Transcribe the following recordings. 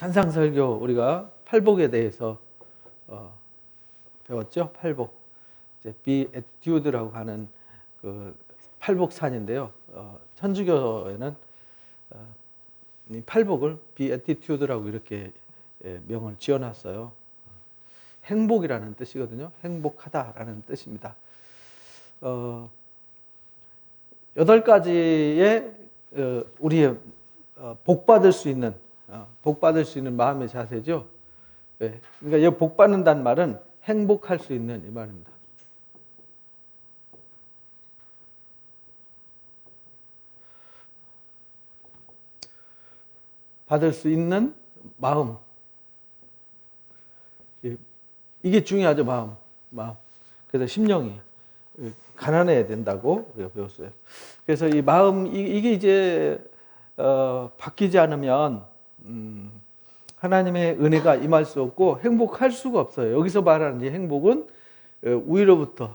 산상설교 우리가 팔복에 대해서 배웠죠. 팔복. 이제 비애티튜드라고 하는 그 팔복산인데요. 천주교에는 이 팔복을 비애티튜드라고 이렇게 명을 지어놨어요. 행복이라는 뜻이거든요. 행복하다라는 뜻입니다. 8가지의 우리의 복받을 수 있는 마음의 자세죠. 그러니까 이 복받는다는 말은 행복할 수 있는 이 말입니다. 받을 수 있는 마음. 이게 중요하죠. 마음. 그래서 심령이 가난해야 된다고 우리가 배웠어요. 그래서 이 마음, 이게 이제 바뀌지 않으면 하나님의 은혜가 임할 수 없고 행복할 수가 없어요. 여기서 말하는 이 행복은 위로부터,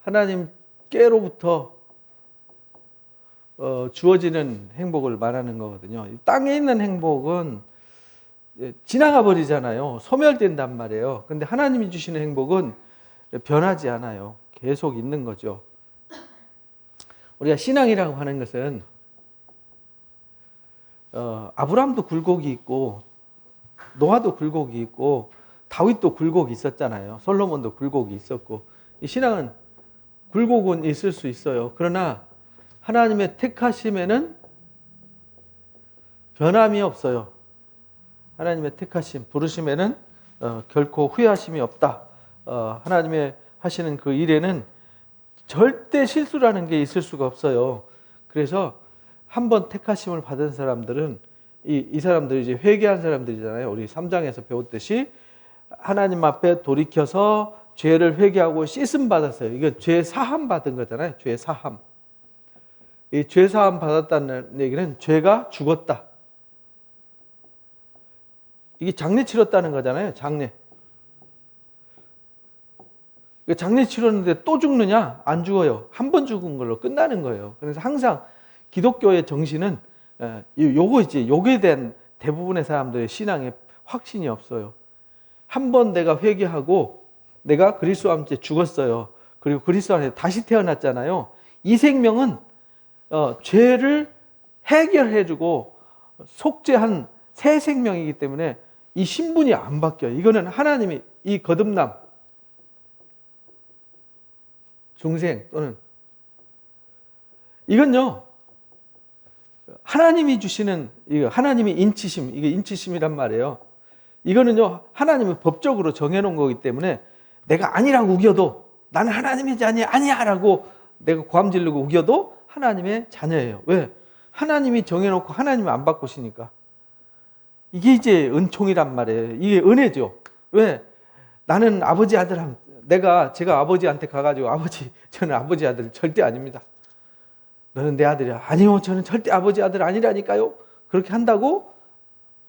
하나님께로부터 주어지는 행복을 말하는 거거든요. 땅에 있는 행복은 지나가 버리잖아요. 소멸된단 말이에요. 근데 하나님이 주시는 행복은 변하지 않아요. 계속 있는 거죠. 우리가 신앙이라고 하는 것은 아브라함도 굴곡이 있고 노아도 굴곡이 있고 다윗도 굴곡이 있었잖아요. 솔로몬도 굴곡이 있었고 이 신앙은 굴곡은 있을 수 있어요. 그러나 하나님의 택하심에는 변함이 없어요. 하나님의 택하심, 부르심에는 결코 후회하심이 없다. 하나님의 하시는 그 일에는 절대 실수라는 게 있을 수가 없어요. 그래서 한번 택하심을 받은 사람들은 이 사람들이 이제 회개한 사람들이잖아요. 우리 3장에서 배웠듯이 하나님 앞에 돌이켜서 죄를 회개하고 씻음 받았어요. 이게 죄 사함 받은 거잖아요. 죄 사함. 이 죄 사함 받았다는 얘기는 죄가 죽었다. 이게 장례 치렀다는 거잖아요. 장례. 장례 치렀는데 또 죽느냐? 안 죽어요. 한 번 죽은 걸로 끝나는 거예요. 그래서 항상 기독교의 정신은 요거에 대한 대부분의 사람들의 신앙에 확신이 없어요. 한 번 내가 회개하고 내가 그리스도와 함께 죽었어요. 그리고 그리스도 안에 다시 태어났잖아요. 이 생명은 죄를 해결해주고 속죄한 새 생명이기 때문에 이 신분이 안 바뀌어요. 이거는 하나님이 이 거듭남, 중생 또는 이건요 하나님이 주시는 하나님의 인치심, 이게 인치심이란 말이에요. 이거는요 하나님이 법적으로 정해놓은 거기 때문에 내가 아니라고 우겨도 나는 하나님의 자녀 아니야라고 내가 고함 지르고 우겨도 하나님의 자녀예요. 왜? 하나님이 정해놓고 하나님이 안 바꾸시니까. 이게 이제 은총이란 말이에요. 이게 은혜죠. 왜? 나는 아버지 아들, 제가 아버지한테 가가지고 저는 아버지 아들 절대 아닙니다. 너는 내 아들이야. 아니요, 저는 절대 아버지 아들 아니라니까요. 그렇게 한다고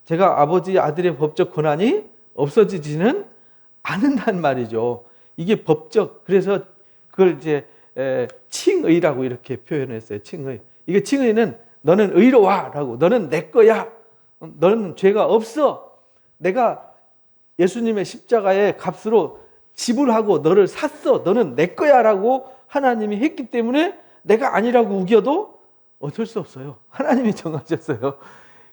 제가 아버지 아들의 법적 권한이 없어지지는 않는단 말이죠. 이게 법적, 그래서 그걸 이제 칭의라고 이렇게 표현했어요. 칭의. 이게 칭의는 너는 의로 와라고, 너는 내 거야. 너는 죄가 없어. 내가 예수님의 십자가의 값으로 지불하고 너를 샀어. 너는 내 거야 라고 하나님이 했기 때문에 내가 아니라고 우겨도 어쩔 수 없어요. 하나님이 정하셨어요.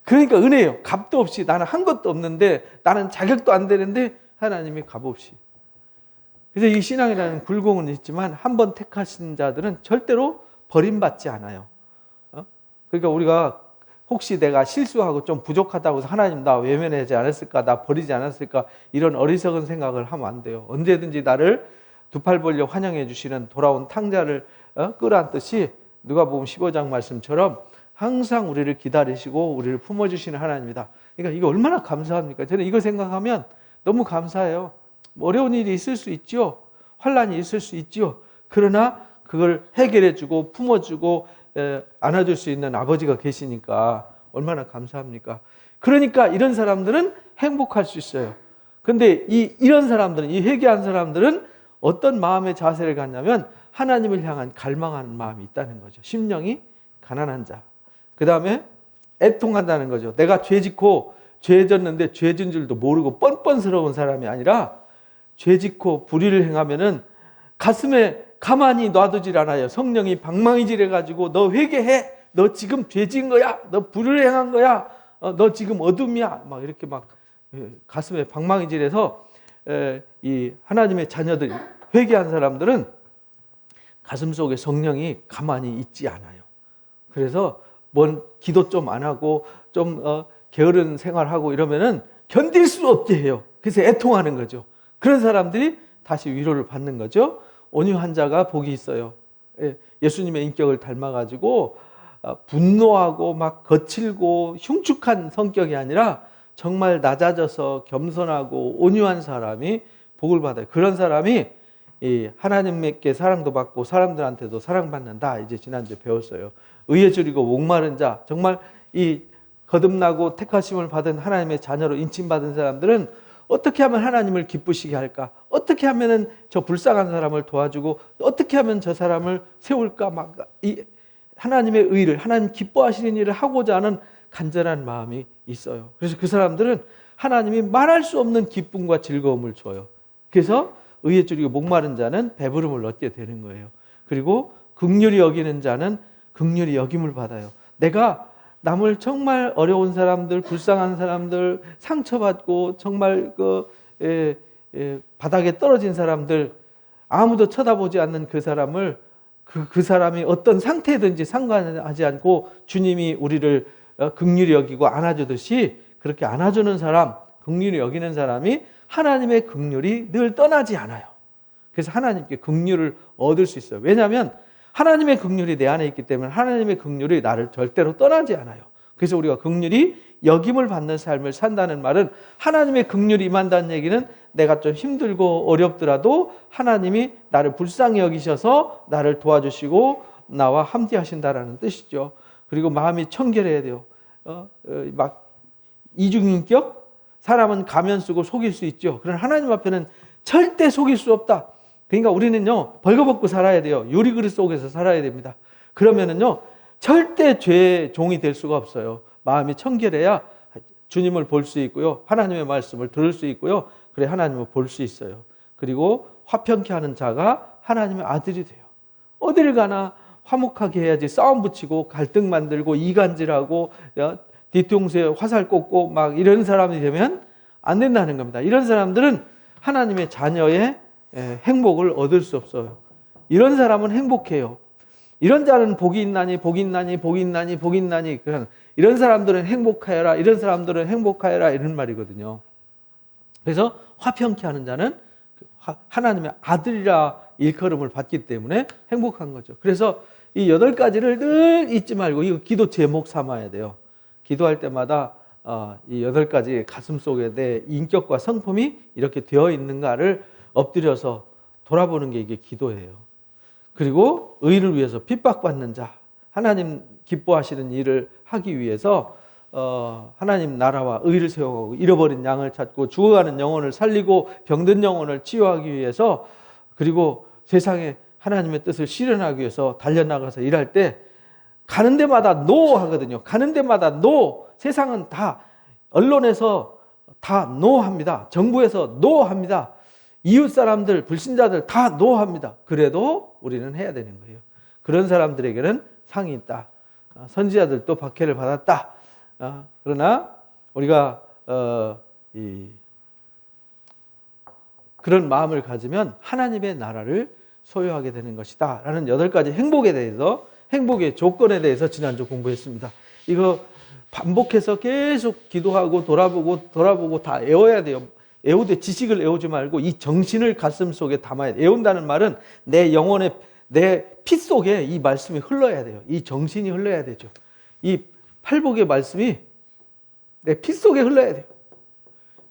그러니까 은혜예요. 값도 없이 나는 한 것도 없는데 나는 자격도 안 되는데 하나님이 값 없이. 그래서 이 신앙이라는 굴곡은 있지만 한번 택하신 자들은 절대로 버림받지 않아요. 그러니까 우리가 혹시 내가 실수하고 좀 부족하다고 해서 하나님 나 외면하지 않았을까, 나 버리지 않았을까 이런 어리석은 생각을 하면 안 돼요. 언제든지 나를 두 팔 벌려 환영해 주시는 돌아온 탕자를 끌어안듯이 누가복음 15장 말씀처럼 항상 우리를 기다리시고 우리를 품어주시는 하나님이다. 그러니까 이거 얼마나 감사합니까? 저는 이거 생각하면 너무 감사해요. 어려운 일이 있을 수 있죠. 환난이 있을 수 있죠. 그러나 그걸 해결해주고 품어주고 안아줄 수 있는 아버지가 계시니까 얼마나 감사합니까? 그러니까 이런 사람들은 행복할 수 있어요. 근데 이런 사람들은, 이 회개한 사람들은 어떤 마음의 자세를 갖냐면 하나님을 향한 갈망하는 마음이 있다는 거죠. 심령이 가난한 자. 그 다음에 애통한다는 거죠. 내가 죄 짓고 죄 졌는데 죄 진 줄도 모르고 뻔뻔스러운 사람이 아니라 죄 짓고 불의를 행하면은 가슴에 가만히 놔두질 않아요. 성령이 방망이질해 가지고 너 회개해. 너 지금 죄 지은 거야. 너 불의를 행한 거야. 너 지금 어둠이야. 막 이렇게 막 가슴에 방망이질해서 이 하나님의 자녀들 회개한 사람들은 가슴 속에 성령이 가만히 있지 않아요. 그래서 뭔 기도 좀 안 하고 좀 게으른 생활하고 이러면은 견딜 수 없게 해요. 그래서 애통하는 거죠. 그런 사람들이 다시 위로를 받는 거죠. 온유한 자가 복이 있어요. 예수님의 인격을 닮아가지고 분노하고 막 거칠고 흉측한 성격이 아니라 정말 낮아져서 겸손하고 온유한 사람이 복을 받아요. 그런 사람이 하나님께 사랑도 받고 사람들한테도 사랑받는다. 이제 지난주에 배웠어요. 의에 줄이고 목마른 자, 정말 이 거듭나고 택하심을 받은 하나님의 자녀로 인침받은 사람들은 어떻게 하면 하나님을 기쁘시게 할까? 어떻게 하면 저 불쌍한 사람을 도와주고 어떻게 하면 저 사람을 세울까? 막 이 하나님의 의를, 하나님 기뻐하시는 일을 하고자 하는 간절한 마음이 있어요. 그래서 그 사람들은 하나님이 말할 수 없는 기쁨과 즐거움을 줘요. 그래서 의에 줄이고 목마른 자는 배부름을 얻게 되는 거예요. 그리고 긍휼히 여기는 자는 긍휼히 여김을 받아요. 내가 남을 정말 어려운 사람들, 불쌍한 사람들, 상처받고 정말 바닥에 떨어진 사람들, 아무도 쳐다보지 않는 그 사람을 그 사람이 어떤 상태든지 상관하지 않고 주님이 우리를 긍휼히 여기고 안아주듯이 그렇게 안아주는 사람, 긍휼히 여기는 사람이 하나님의 긍휼이 늘 떠나지 않아요. 그래서 하나님께 긍휼을 얻을 수 있어요. 왜냐하면 하나님의 긍휼이 내 안에 있기 때문에 하나님의 긍휼이 나를 절대로 떠나지 않아요. 그래서 우리가 긍휼이 여김을 받는 삶을 산다는 말은 하나님의 긍휼이 임한다는 얘기는 내가 좀 힘들고 어렵더라도 하나님이 나를 불쌍히 여기셔서 나를 도와주시고 나와 함께 하신다라는 뜻이죠. 그리고 마음이 청결해야 돼요. 막 이중인격? 사람은 가면 쓰고 속일 수 있죠. 그러나 하나님 앞에는 절대 속일 수 없다. 그러니까 우리는요, 벌거벗고 살아야 돼요. 유리그릇 속에서 살아야 됩니다. 그러면은요, 절대 죄의 종이 될 수가 없어요. 마음이 청결해야 주님을 볼 수 있고요. 하나님의 말씀을 들을 수 있고요. 그래 하나님을 볼 수 있어요. 그리고 화평케 하는 자가 하나님의 아들이 돼요. 어딜 가나 화목하게 해야지 싸움 붙이고 갈등 만들고 이간질하고 뒤통수에 화살 꽂고 막 이런 사람이 되면 안 된다는 겁니다. 이런 사람들은 하나님의 자녀의 행복을 얻을 수 없어요. 이런 사람은 행복해요. 이런 자는 복이 있나니 복이 있나니 복이 있나니 복이 있나니 그냥 이런 사람들은 행복하여라 이런 사람들은 행복하여라 이런 말이거든요. 그래서 화평케 하는 자는 하나님의 아들이라 일컬음을 받기 때문에 행복한 거죠. 그래서 이 8가지를 늘 잊지 말고 이거 기도 제목 삼아야 돼요. 기도할 때마다 이 8가지 가슴 속에 내 인격과 성품이 이렇게 되어 있는가를 엎드려서 돌아보는 게 이게 기도예요. 그리고 의를 위해서 핍박받는 자, 하나님 기뻐하시는 일을 하기 위해서 하나님 나라와 의를 세워가고 잃어버린 양을 찾고 죽어가는 영혼을 살리고 병든 영혼을 치유하기 위해서 그리고 세상에 하나님의 뜻을 실현하기 위해서 달려나가서 일할 때 가는 데마다 노 하거든요. 가는 데마다 노. 세상은 다 언론에서 다 노 합니다. 정부에서 노 합니다. 이웃 사람들, 불신자들 다 노 합니다. 그래도 우리는 해야 되는 거예요. 그런 사람들에게는 상이 있다. 선지자들도 박해를 받았다. 그러나 우리가 그런 마음을 가지면 하나님의 나라를 소유하게 되는 것이다 라는 8가지 행복에 대해서, 행복의 조건에 대해서 지난주 공부했습니다. 이거 반복해서 계속 기도하고 돌아보고 다 외워야 돼요. 외우되 지식을 외우지 말고 이 정신을 가슴 속에 담아야 돼요. 외운다는 말은 내 영혼의, 내 피 속에 이 말씀이 흘러야 돼요. 이 정신이 흘러야 되죠. 이 팔복의 말씀이 내 피 속에 흘러야 돼요.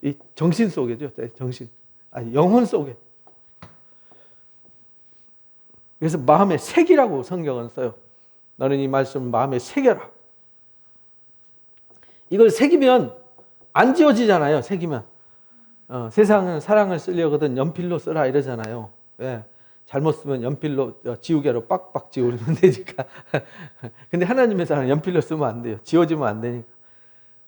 이 정신 속에죠. 정신. 영혼 속에. 그래서 마음에 새기라고 성경은 써요. 너는 이 말씀을 마음에 새겨라. 이걸 새기면 안 지워지잖아요. 새기면. 세상은 사랑을 쓰려거든 연필로 써라 이러잖아요. 왜? 잘못 쓰면 연필로 지우개로 빡빡 지우면 되니까. 근데 하나님의 사랑은 연필로 쓰면 안 돼요. 지워지면 안 되니까.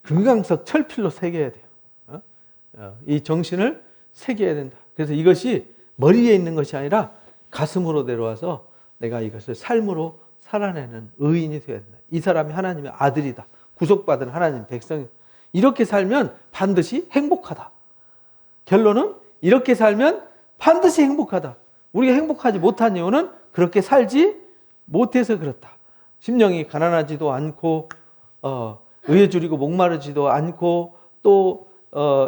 금강석 철필로 새겨야 돼요. 이 정신을 새겨야 된다. 그래서 이것이 머리에 있는 것이 아니라 가슴으로 내려와서 내가 이것을 삶으로 살아내는 의인이 되어야 된다. 이 사람이 하나님의 아들이다. 구속받은 하나님 백성이다. 이렇게 살면 반드시 행복하다. 결론은 이렇게 살면 반드시 행복하다. 우리가 행복하지 못한 이유는 그렇게 살지 못해서 그렇다. 심령이 가난하지도 않고 의에 줄이고 목마르지도 않고 또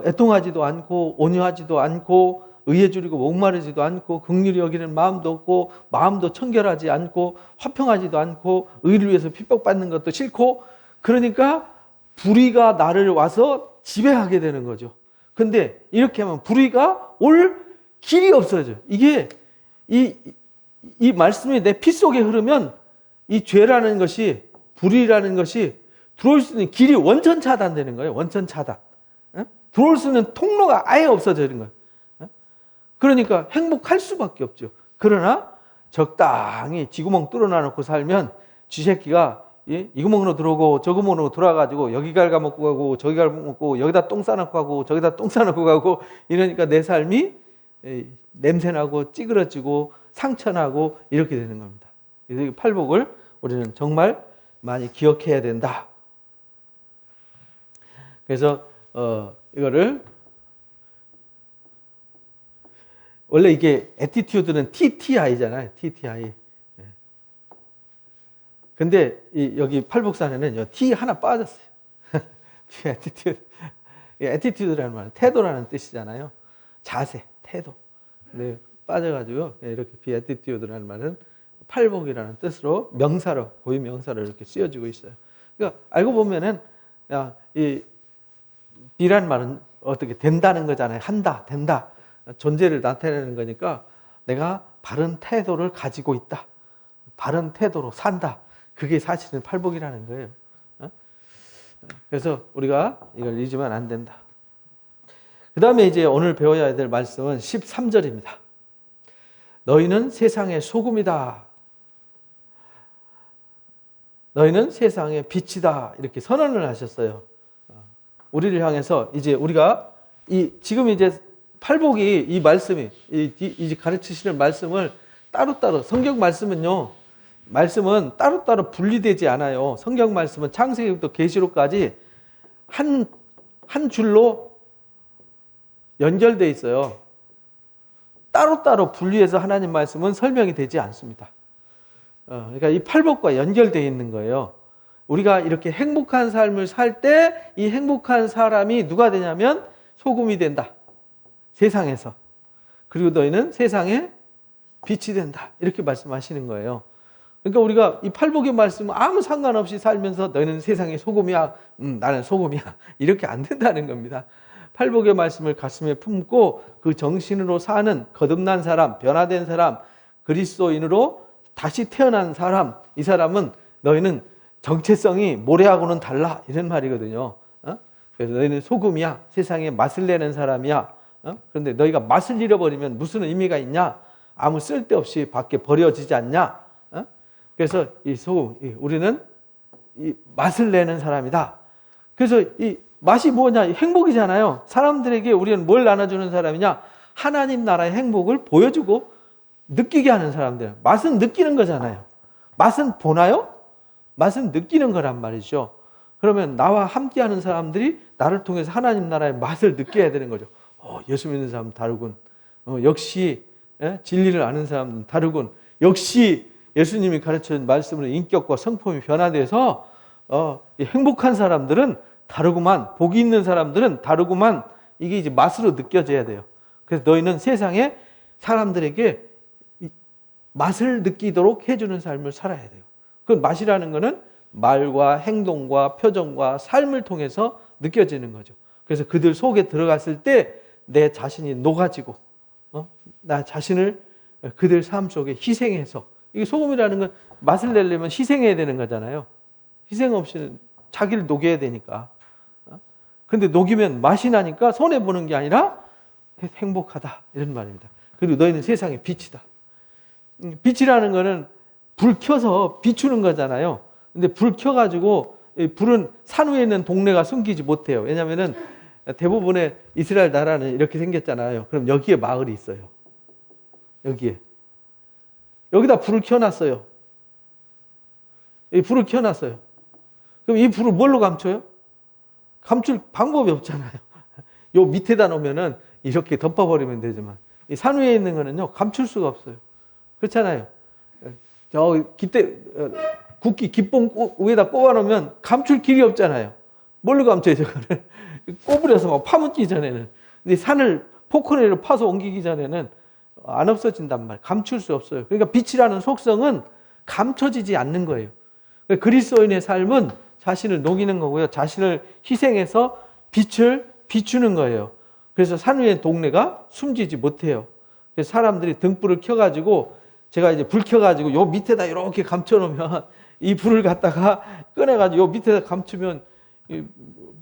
애통하지도 않고 온유하지도 않고 의에 줄이고 목마르지도 않고 긍휼히 여기는 마음도 없고 마음도 청결하지 않고 화평하지도 않고 의를 위해서 핍박받는 것도 싫고 그러니까 불의가 나를 와서 지배하게 되는 거죠. 근데 이렇게 하면 불의가 올 길이 없어져. 이게 이 말씀이 내 피 속에 흐르면 이 죄라는 것이 불의라는 것이 들어올 수 있는 길이 원천 차단되는 거예요. 원천 차단. 들어올 수 있는 통로가 아예 없어지는 거예요. 그러니까 행복할 수밖에 없죠. 그러나 적당히 쥐구멍 뚫어놔놓고 살면 쥐새끼가 이 구멍으로 들어오고 저 구멍으로 돌아가지고 여기 갉아먹고 가고 저기 갉아먹고 여기다 똥 싸놓고 가고 저기다 똥 싸놓고 가고 이러니까 내 삶이 냄새나고 찌그러지고 상처나고 이렇게 되는 겁니다. 그래서 이 팔복을 우리는 정말 많이 기억해야 된다. 그래서 이거를 원래 이게 애티튜드는 TTI잖아요. TTI. 근데 여기 팔복산에는 T 하나 빠졌어요. 애티튜드. 애티튜드라는 말은 태도라는 뜻이잖아요. 자세, 태도. 근데 빠져가지고 이렇게 비애티튜드라는 말은 팔복이라는 뜻으로 명사로 고유 명사로 이렇게 쓰여지고 있어요. 그러니까 알고 보면은 이 비란 말은 어떻게 된다는 거잖아요. 한다, 된다. 존재를 나타내는 거니까 내가 바른 태도를 가지고 있다. 바른 태도로 산다. 그게 사실은 팔복이라는 거예요. 그래서 우리가 이걸 잊으면 안 된다. 그 다음에 이제 오늘 배워야 될 말씀은 13절입니다. 너희는 세상의 소금이다. 너희는 세상의 빛이다. 이렇게 선언을 하셨어요. 우리를 향해서 이제 우리가 지금 이제 팔복이 이 말씀이 이제 가르치시는 말씀을 따로따로 성경 말씀은요. 말씀은 따로따로 분리되지 않아요. 성경 말씀은 창세기부터 계시록까지 한 줄로 연결되어 있어요. 따로따로 분리해서 하나님 말씀은 설명이 되지 않습니다. 그러니까 이 팔복과 연결되어 있는 거예요. 우리가 이렇게 행복한 삶을 살 때 이 행복한 사람이 누가 되냐면 소금이 된다. 세상에서. 그리고 너희는 세상의 빛이 된다. 이렇게 말씀하시는 거예요. 그러니까 우리가 이 팔복의 말씀은 아무 상관없이 살면서 너희는 세상의 소금이야. 나는 소금이야. 이렇게 안 된다는 겁니다. 팔복의 말씀을 가슴에 품고 그 정신으로 사는 거듭난 사람, 변화된 사람, 그리스도인으로 다시 태어난 사람, 이 사람은 너희는 정체성이 모래하고는 달라. 이런 말이거든요. 그래서 너희는 소금이야. 세상에 맛을 내는 사람이야. 그런데 너희가 맛을 잃어버리면 무슨 의미가 있냐? 아무 쓸데없이 밖에 버려지지 않냐? 그래서 이 소금, 우리는 이 맛을 내는 사람이다. 그래서 이 맛이 뭐냐? 행복이잖아요. 사람들에게 우리는 뭘 나눠주는 사람이냐? 하나님 나라의 행복을 보여주고 느끼게 하는 사람들. 맛은 느끼는 거잖아요. 맛은 보나요? 맛은 느끼는 거란 말이죠. 그러면 나와 함께하는 사람들이 나를 통해서 하나님 나라의 맛을 느껴야 되는 거죠. 예수 믿는 사람 다르군. 역시 진리를 아는 사람은 다르군. 역시 예수님이 가르친 말씀으로 인격과 성품이 변화돼서 행복한 사람들은 다르구만. 복이 있는 사람들은 다르구만. 이게 이제 맛으로 느껴져야 돼요. 그래서 너희는 세상에 사람들에게 맛을 느끼도록 해주는 삶을 살아야 돼요. 그 맛이라는 것은 말과 행동과 표정과 삶을 통해서 느껴지는 거죠. 그래서 그들 속에 들어갔을 때 내 자신이 녹아지고 나 자신을 그들 삶 속에 희생해서, 이게 소금이라는 건 맛을 내려면 희생해야 되는 거잖아요. 희생 없이는 자기를 녹여야 되니까. 근데 녹이면 맛이 나니까 손해보는 게 아니라 행복하다 이런 말입니다. 그리고 너희는 세상의 빛이다. 빛이라는 거는 불 켜서 비추는 거잖아요. 근데 불 켜가지고 이 불은 산 위에 있는 동네가 숨기지 못해요. 왜냐하면은 대부분의 이스라엘 나라는 이렇게 생겼잖아요. 그럼 여기에 마을이 있어요. 여기다 불을 켜놨어요. 이 불을 켜놨어요. 그럼 이 불을 뭘로 감춰요? 감출 방법이 없잖아요. 요 밑에다 놓으면은 이렇게 덮어버리면 되지만 이 산 위에 있는 거는요 감출 수가 없어요. 그렇잖아요. 저 국기 기봉 위에다 꼽아놓으면 감출 길이 없잖아요. 뭘로 감춰요 저거를? 꼬부려서 막 파묻기 전에는. 근데 산을 포크레인으로 파서 옮기기 전에는 안 없어진단 말이에요. 감출 수 없어요. 그러니까 빛이라는 속성은 감춰지지 않는 거예요. 그리스도인의 삶은 자신을 녹이는 거고요. 자신을 희생해서 빛을 비추는 거예요. 그래서 산 위의 동네가 숨지지 못해요. 그래서 사람들이 등불을 켜가지고 제가 이제 불 켜가지고 요 밑에다 이렇게 감춰놓으면 이 불을 갖다가 꺼내가지고 요 밑에다 감추면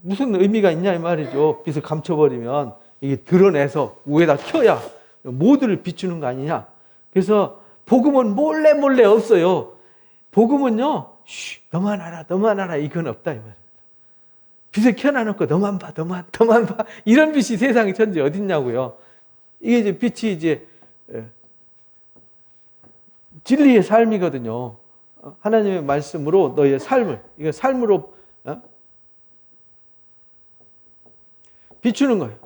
무슨 의미가 있냐 이 말이죠. 빛을 감춰버리면 이게 드러내서 위에다 켜야 모두를 비추는 거 아니냐. 그래서 복음은 몰래 없어요. 복음은요, 너만 알아 이건 없다 이 말입니다. 빛을 켜놔놓고 너만 봐. 이런 빛이 세상에 천지 어딨냐고요. 이게 이제 빛이 이제 진리의 삶이거든요. 하나님의 말씀으로 너의 삶을, 이거 삶으로 비추는 거예요.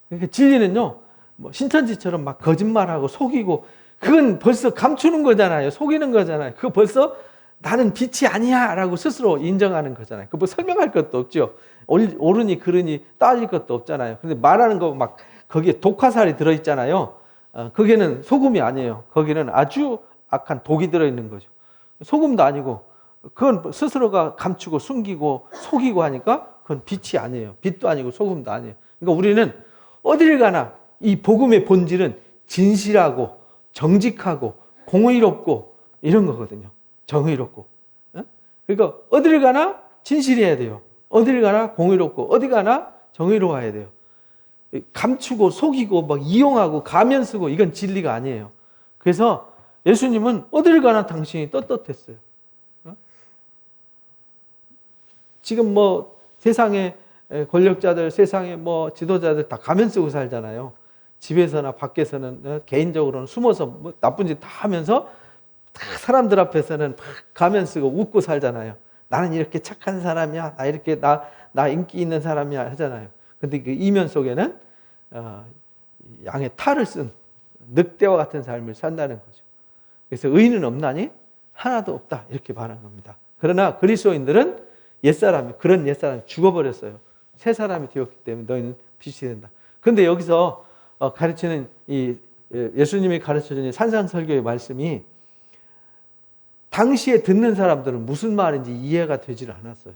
그러니까 진리는요, 뭐 신천지처럼 막 거짓말하고 속이고, 그건 벌써 감추는 거잖아요. 속이는 거잖아요. 그거 벌써 나는 빛이 아니야 라고 스스로 인정하는 거잖아요. 그거 뭐 설명할 것도 없죠. 옳으니 그르니 따질 것도 없잖아요. 근데 말하는 거 막 거기에 독화살이 들어있잖아요. 거기는 소금이 아니에요. 거기는 아주 악한 독이 들어있는 거죠. 소금도 아니고 그건 스스로가 감추고 숨기고 속이고 하니까 그건 빛이 아니에요. 빛도 아니고 소금도 아니에요. 그러니까 우리는 어딜 가나 이 복음의 본질은 진실하고 정직하고 공의롭고 이런 거거든요. 정의롭고. 그러니까 어딜 가나 진실해야 돼요. 어딜 가나 공의롭고 어디 가나 정의로워야 돼요. 감추고 속이고 막 이용하고 가면 쓰고 이건 진리가 아니에요. 그래서 예수님은 어딜 가나 당신이 떳떳했어요. 지금 뭐 세상에 권력자들, 세상에 뭐 지도자들 다 가면 쓰고 살잖아요. 집에서나 밖에서는 개인적으로는 숨어서 뭐 나쁜 짓 다 하면서 사람들 앞에서는 막 가면 쓰고 웃고 살잖아요. 나는 이렇게 착한 사람이야. 나 이렇게 나 인기 있는 사람이야 하잖아요. 근데 그 이면 속에는 양의 탈을 쓴 늑대와 같은 삶을 산다는 거죠. 그래서 의인은 없나니 하나도 없다 이렇게 말한 겁니다. 그러나 그리스도인들은 그런 옛사람이 죽어버렸어요. 새 사람이 되었기 때문에 너희는 빛이 된다. 그런데 여기서 가르치는 이 예수님이 가르쳐주는 산상설교의 말씀이 당시에 듣는 사람들은 무슨 말인지 이해가 되질 않았어요.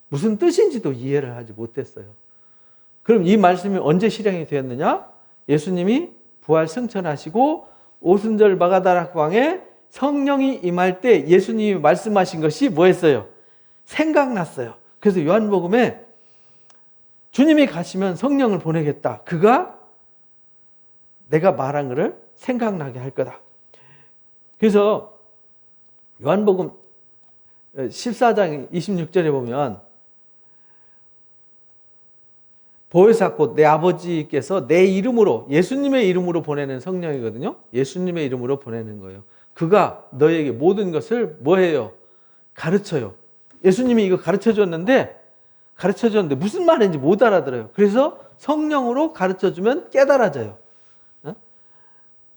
무슨 뜻인지도 이해를 하지 못했어요. 그럼 이 말씀이 언제 실행이 되었느냐? 예수님이 부활 승천하시고 오순절 마가다락 광에 성령이 임할 때 예수님이 말씀하신 것이 뭐였어요? 생각났어요. 그래서 요한복음에 주님이 가시면 성령을 보내겠다. 그가 내가 말한 것을 생각나게 할 거다. 그래서 요한복음 14장 26절에 보면 보혜사 곧 내 아버지께서 내 이름으로 예수님의 이름으로 보내는 성령이거든요. 예수님의 이름으로 보내는 거예요. 그가 너에게 모든 것을 뭐해요? 가르쳐요. 예수님이 이거 가르쳐줬는데 무슨 말인지 못 알아들어요. 그래서 성령으로 가르쳐주면 깨달아져요.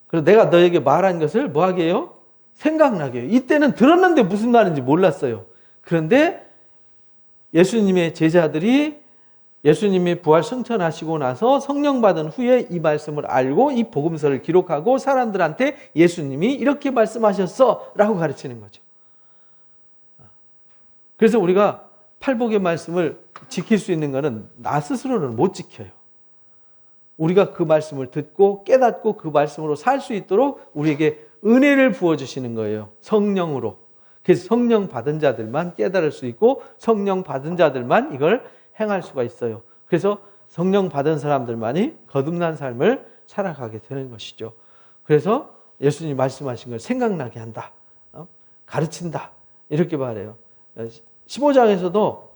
그래서 내가 너에게 말한 것을 뭐하게 해요? 생각나게 해요. 이때는 들었는데 무슨 말인지 몰랐어요. 그런데 예수님의 제자들이 예수님이 부활 승천하시고 나서 성령 받은 후에 이 말씀을 알고 이 복음서를 기록하고 사람들한테 예수님이 이렇게 말씀하셨어 라고 가르치는 거죠. 그래서 우리가 팔복의 말씀을 지킬 수 있는 것은 나 스스로는 못 지켜요. 우리가 그 말씀을 듣고 깨닫고 그 말씀으로 살 수 있도록 우리에게 은혜를 부어주시는 거예요. 성령으로. 그래서 성령 받은 자들만 깨달을 수 있고 성령 받은 자들만 이걸 행할 수가 있어요. 그래서 성령 받은 사람들만이 거듭난 삶을 살아가게 되는 것이죠. 그래서 예수님이 말씀하신 걸 생각나게 한다. 가르친다. 이렇게 말해요. 15장에서도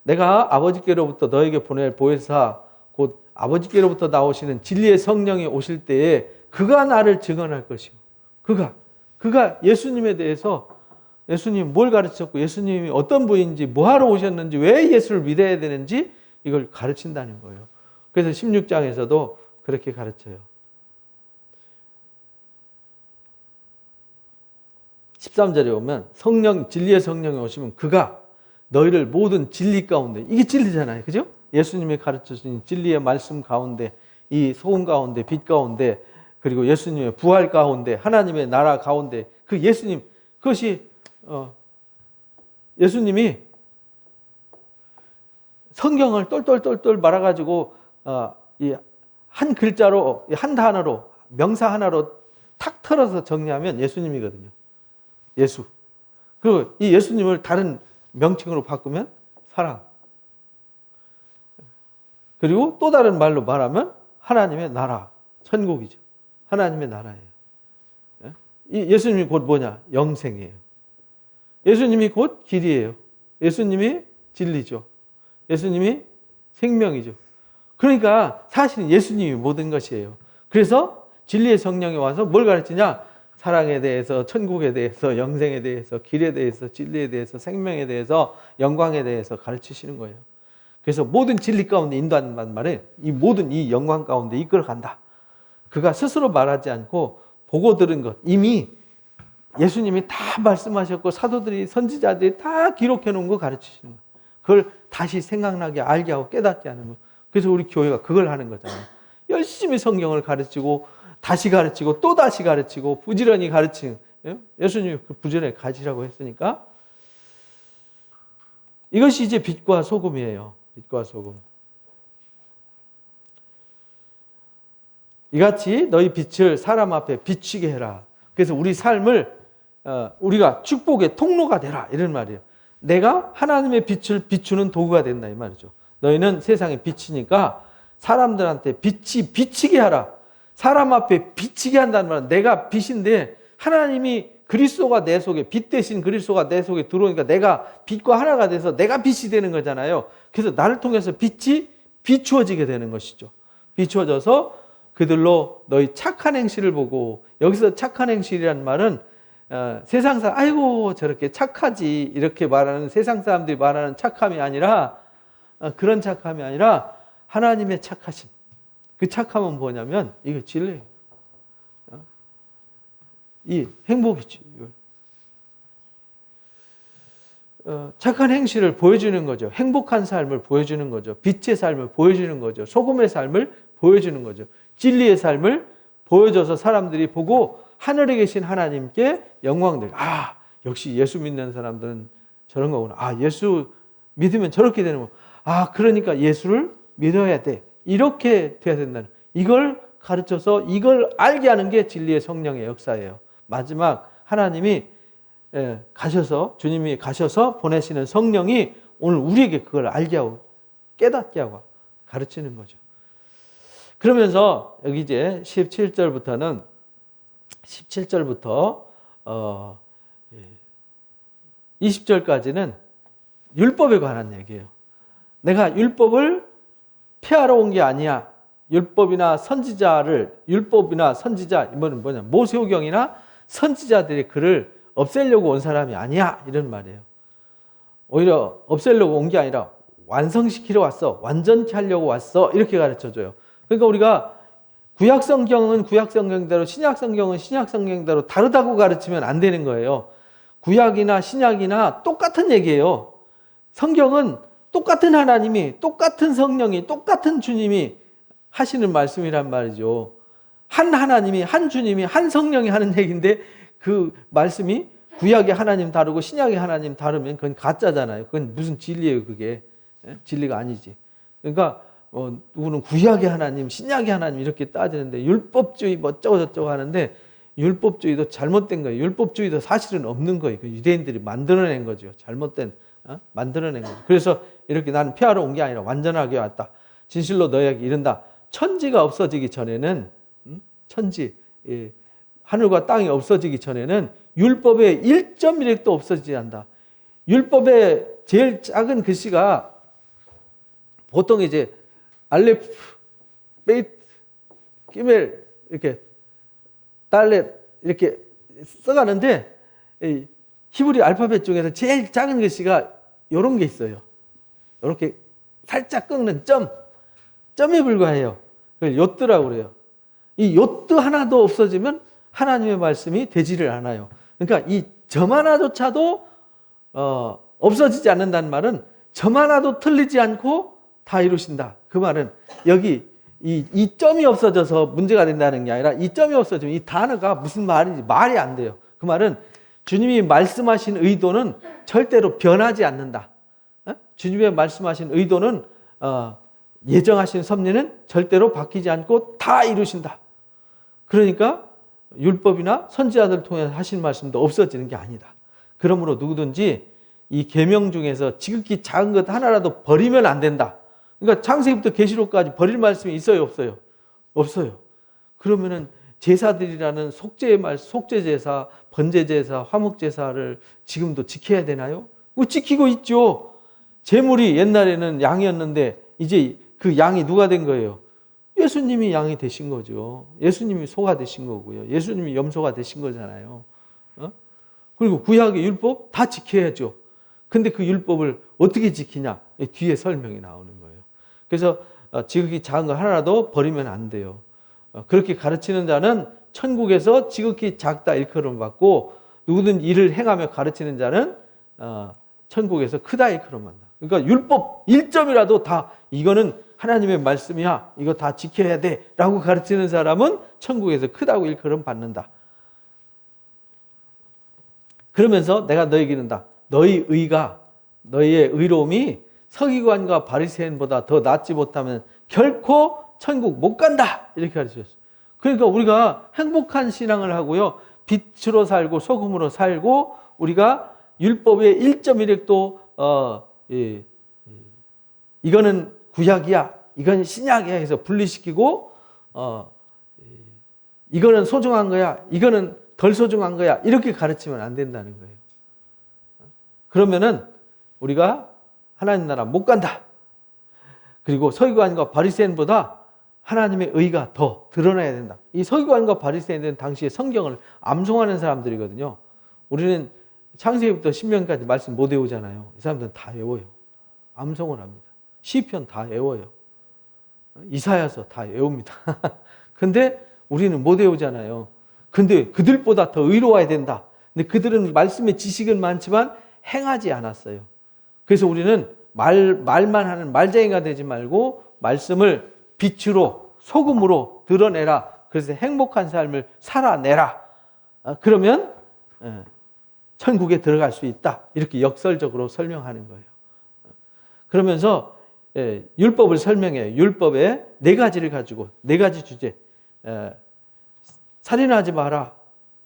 내가 아버지께로부터 너에게 보낼 보혜사 곧 아버지께로부터 나오시는 진리의 성령이 오실 때에 그가 나를 증언할 것이고 그가 예수님에 대해서 예수님이 뭘 가르쳤고 예수님이 어떤 분인지 뭐하러 오셨는지 왜 예수를 믿어야 되는지 이걸 가르친다는 거예요. 그래서 16장에서도 그렇게 가르쳐요. 13절에 보면 진리의 성령이 오시면 그가 너희를 모든 진리 가운데, 이게 진리잖아요. 그죠? 예수님이 가르쳐주신 진리의 말씀 가운데, 이 소금 가운데, 빛 가운데, 그리고 예수님의 부활 가운데, 하나님의 나라 가운데, 그 예수님, 그것이 예수님이 성경을 똘똘똘똘 말아가지고 이 한 글자로, 한 단어로, 명사 하나로 탁 털어서 정리하면 예수님이거든요. 예수. 그리고 이 예수님을 다른 명칭으로 바꾸면 사랑. 그리고 또 다른 말로 말하면 하나님의 나라, 천국이죠. 하나님의 나라예요. 이 예수님이 곧 뭐냐? 영생이에요. 예수님이 곧 길이에요. 예수님이 진리죠. 예수님이 생명이죠. 그러니까 사실은 예수님이 모든 것이에요. 그래서 진리의 성령이 와서 뭘 가르치냐? 사랑에 대해서, 천국에 대해서, 영생에 대해서, 길에 대해서, 진리에 대해서, 생명에 대해서, 영광에 대해서 가르치시는 거예요. 그래서 모든 진리 가운데 인도한다는 말은 이 모든 이 영광 가운데 이끌어간다. 그가 스스로 말하지 않고 보고 들은 것, 이미 예수님이 다 말씀하셨고 사도들이, 선지자들이 다 기록해 놓은 거 가르치시는 거예요. 그걸 다시 생각나게 알게 하고 깨닫게 하는 거예요. 그래서 우리 교회가 그걸 하는 거잖아요. 열심히 성경을 가르치고 다시 가르치고 또 다시 가르치고 부지런히 가르치는, 예수님이 그 부지런히 가르치라고 했으니까 이것이 이제 빛과 소금이에요. 빛과 소금. 이같이 너희 빛을 사람 앞에 비추게 해라. 그래서 우리 삶을 우리가 축복의 통로가 되라 이런 말이에요. 내가 하나님의 빛을 비추는 도구가 된다 이 말이죠. 너희는 세상의 빛이니까 사람들한테 빛이 비치게 하라. 사람 앞에 비치게 한다는 말은 내가 빛인데 하나님이 그리스도가 내 속에, 빛 대신 그리스도가 내 속에 들어오니까 내가 빛과 하나가 돼서 내가 빛이 되는 거잖아요. 그래서 나를 통해서 빛이 비추어지게 되는 것이죠. 비추어져서 그들로 너희 착한 행실을 보고, 여기서 착한 행실이라는 말은 세상 사람, 아이고 저렇게 착하지 이렇게 말하는 세상 사람들이 말하는 착함이 아니라, 그런 착함이 아니라 하나님의 착하심. 그 착함은 뭐냐면 이거 진리예요. 이 행복이지. 착한 행실을 보여주는 거죠. 행복한 삶을 보여주는 거죠. 빛의 삶을 보여주는 거죠. 소금의 삶을 보여주는 거죠. 진리의 삶을 보여줘서 사람들이 보고 하늘에 계신 하나님께 영광들. 아, 역시 예수 믿는 사람들은 저런 거구나. 아, 예수 믿으면 저렇게 되는 거. 아, 그러니까 예수를 믿어야 돼. 이렇게 돼야 된다는. 이걸 가르쳐서 이걸 알게 하는 게 진리의 성령의 역사예요. 마지막 하나님이 가셔서, 주님이 가셔서 보내시는 성령이 오늘 우리에게 그걸 알게 하고 깨닫게 하고 가르치는 거죠. 그러면서 여기 이제 17절부터 20절까지는 율법에 관한 얘기예요. 내가 율법을 폐하러 온 게 아니야. 율법이나 선지자, 이거는 뭐냐? 모세오경이나 선지자들의 글을 없애려고 온 사람이 아니야. 이런 말이에요. 오히려 없애려고 온 게 아니라 완성시키러 왔어. 완전케 하려고 왔어. 이렇게 가르쳐줘요. 그러니까 우리가 구약성경은 구약성경대로, 신약성경은 신약성경대로 다르다고 가르치면 안 되는 거예요. 구약이나 신약이나 똑같은 얘기예요. 성경은 똑같은 하나님이, 똑같은 성령이, 똑같은 주님이 하시는 말씀이란 말이죠. 한 하나님이, 한 주님이, 한 성령이 하는 얘기인데 그 말씀이 구약의 하나님 다르고 신약의 하나님 다르면 그건 가짜잖아요. 그건 무슨 진리예요, 그게. 진리가 아니지. 그러니까 누구는 구약의 하나님, 신약의 하나님 이렇게 따지는데 율법주의 뭐 어쩌고 저쩌고 하는데 율법주의도 잘못된 거예요. 율법주의도 사실은 없는 거예요. 그 유대인들이 만들어낸 거죠. 잘못된, 만들어낸 거죠. 그래서 이렇게 나는 폐하러 온 게 아니라 완전하게 왔다. 진실로 너희에게 이른다. 천지가 없어지기 전에는 천지, 하늘과 땅이 없어지기 전에는 율법의 1.1획도 없어지지 않는다. 율법의 제일 작은 글씨가 보통 이제 알레프, 베이트, 기멜 이렇게 달렛 이렇게 써가는데 히브리 알파벳 중에서 제일 작은 글씨가 이런 게 있어요. 이렇게 살짝 꺾는 점에 불과해요. 그걸 요트라고 그래요. 이 요트 하나도 없어지면 하나님의 말씀이 되지를 않아요. 그러니까 이 점 하나조차도 없어지지 않는다는 말은 점 하나도 틀리지 않고 다 이루신다. 그 말은 여기 이 점이 없어져서 문제가 된다는 게 아니라 이 점이 없어지면 이 단어가 무슨 말인지 말이 안 돼요. 그 말은 주님이 말씀하신 의도는 절대로 변하지 않는다. 주님의 말씀하신 의도는 예정하신 섭리는 절대로 바뀌지 않고 다 이루신다. 그러니까 율법이나 선지자들 통해 하신 말씀도 없어지는 게 아니다. 그러므로 누구든지 이 계명 중에서 지극히 작은 것 하나라도 버리면 안 된다. 그러니까 창세기부터 계시록까지 버릴 말씀이 있어요, 없어요? 없어요. 그러면은 제사들이라는 속죄제사, 번제제사, 화목제사를 지금도 지켜야 되나요? 지키고 있죠. 제물이 옛날에는 양이었는데 이제 그 양이 누가 된 거예요? 예수님이 양이 되신 거죠. 예수님이 소가 되신 거고요. 예수님이 염소가 되신 거잖아요. 그리고 구약의 율법 다 지켜야죠. 근데 그 율법을 어떻게 지키냐? 뒤에 설명이 나오는 거예요. 그래서 지극히 작은 거 하나라도 버리면 안 돼요. 그렇게 가르치는 자는 천국에서 지극히 작다 일컬음 받고 누구든 이를 행하며 가르치는 자는 천국에서 크다 일컬음 받는다. 그러니까 율법 1점이라도 다 이거는 하나님의 말씀이야. 이거 다 지켜야 돼. 라고 가르치는 사람은 천국에서 크다고 일컬음 받는다. 그러면서 내가 너에게 이른다. 너희 의가, 너희의 의로움이 서기관과 바리새인보다 더 낫지 못하면 결코 천국 못 간다. 이렇게 가르치셨어요. 그러니까 우리가 행복한 신앙을 하고요. 빛으로 살고 소금으로 살고 우리가 율법의 1.1획도 이거는 구약이야, 이건 신약이야 해서 분리시키고 이거는 소중한 거야, 이거는 덜 소중한 거야 이렇게 가르치면 안 된다는 거예요. 그러면은 우리가 하나님 나라 못 간다. 그리고 서기관과 바리새인보다 하나님의 의가 더 드러나야 된다. 이 서기관과 바리새인들은 당시에 성경을 암송하는 사람들이거든요. 우리는 창세기부터 신명기까지 말씀 못 외우잖아요. 이 사람들은 다 외워요. 암송을 합니다. 시편 다 외워요. 이사야서 다 외웁니다. 근데 우리는 못 외우잖아요. 근데 그들보다 더 의로워야 된다. 근데 그들은 말씀의 지식은 많지만 행하지 않았어요. 그래서 우리는 말만 하는 말쟁이가 되지 말고 말씀을 빛으로 소금으로 드러내라. 그래서 행복한 삶을 살아내라. 그러면 천국에 들어갈 수 있다. 이렇게 역설적으로 설명하는 거예요. 그러면서 율법을 설명해요. 율법의 4가지를 가지고 4가지 주제. 살인하지 마라.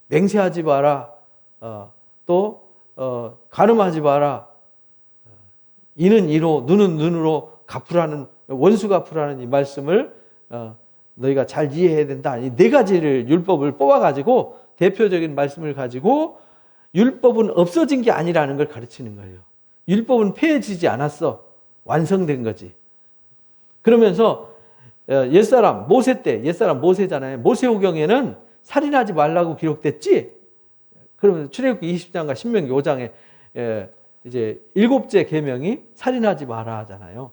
맹세하지 마라. 또 간음하지 마라. 이는 이로 눈은 눈으로 갚으라는 원수 갚으라는 이 말씀을 너희가 잘 이해해야 된다. 이 4가지를 율법을 뽑아가지고 대표적인 말씀을 가지고 율법은 없어진 게 아니라는 걸 가르치는 거예요. 율법은 폐해지지 않았어. 완성된 거지. 그러면서 옛사람 모세 때, 옛사람 모세잖아요. 모세오경에는 살인하지 말라고 기록됐지. 그러면 출애굽기 20장과 신명기 5장에 이제 7째 계명이 살인하지 마라 하잖아요.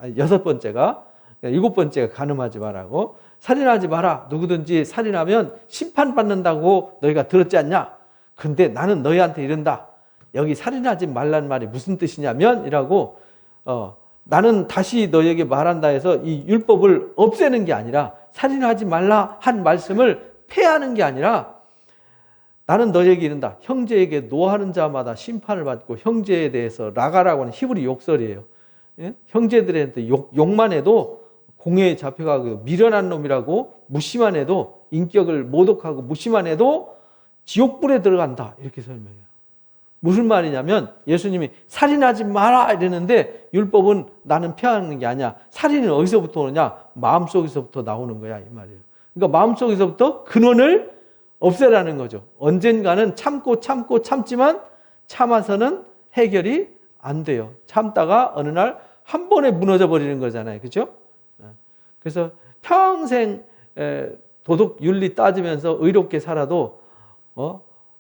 6번째가 7번째가 간음하지 마라고. 살인하지 마라. 누구든지 살인하면 심판받는다고 너희가 들었지 않냐? 근데 나는 너희한테 이른다. 여기 살인하지 말란 말이 무슨 뜻이냐면 이라고 나는 다시 너에게 말한다 해서 이 율법을 없애는 게 아니라 살인하지 말라 한 말씀을 폐하는 게 아니라 나는 너에게 이른다. 형제에게 노하는 자마다 심판을 받고 형제에 대해서 라가라고 하는 히브리 욕설이에요. 예? 형제들한테 욕만 해도 공회에 잡혀가고 미련한 놈이라고 무시만 해도 인격을 모독하고 무시만 해도 지옥불에 들어간다. 이렇게 설명해요. 무슨 말이냐면 예수님이 살인하지 마라 이러는데 율법은 나는 피하는 게 아니야. 살인은 어디서부터 오느냐? 마음속에서부터 나오는 거야 이 말이에요. 그러니까 마음속에서부터 근원을 없애라는 거죠. 언젠가는 참지만 참아서는 해결이 안 돼요. 참다가 어느 날 한 번에 무너져 버리는 거잖아요. 그렇죠? 그래서 평생 도덕 윤리 따지면서 의롭게 살아도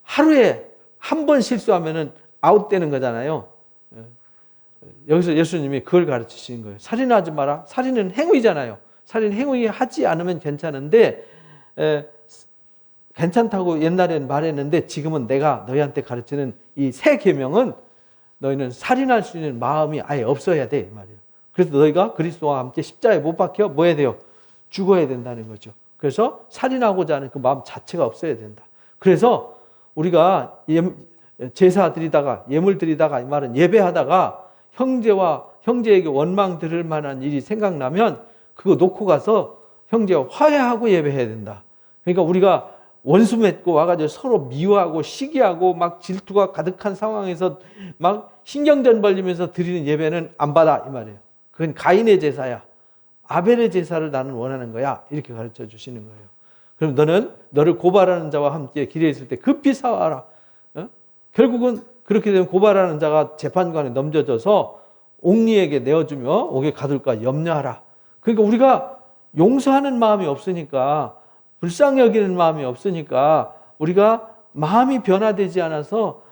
하루에 한 번 실수하면은 아웃되는 거잖아요. 여기서 예수님이 그걸 가르치시는 거예요. 살인하지 마라. 살인은 행위잖아요. 살인 행위 하지 않으면 괜찮은데 괜찮다고 옛날에는 말했는데 지금은 내가 너희한테 가르치는 이 새 계명은 너희는 살인할 수 있는 마음이 아예 없어야 돼 이 말이에요. 그래서 너희가 그리스도와 함께 십자가에 못 박혀 뭐 해야 돼요? 죽어야 된다는 거죠. 그래서 살인하고자 하는 그 마음 자체가 없어야 된다. 그래서 우리가 제사 드리다가 예물 드리다가 이 말은 예배하다가 형제에게 원망 들을 만한 일이 생각나면 그거 놓고 가서 형제와 화해하고 예배해야 된다. 그러니까 우리가 원수 맺고 와가지고 서로 미워하고 시기하고 막 질투가 가득한 상황에서 막 신경전 벌리면서 드리는 예배는 안 받아 이 말이에요. 그건 가인의 제사야. 아벨의 제사를 나는 원하는 거야. 이렇게 가르쳐 주시는 거예요. 그럼 너는 너를 고발하는 자와 함께 길에 있을 때 급히 사와라. 결국은 그렇게 되면 고발하는 자가 재판관에 넘겨져서 옥리에게 내어주며 옥에 가둘까 염려하라. 그러니까 우리가 용서하는 마음이 없으니까 불쌍히 여기는 마음이 없으니까 우리가 마음이 변화되지 않아서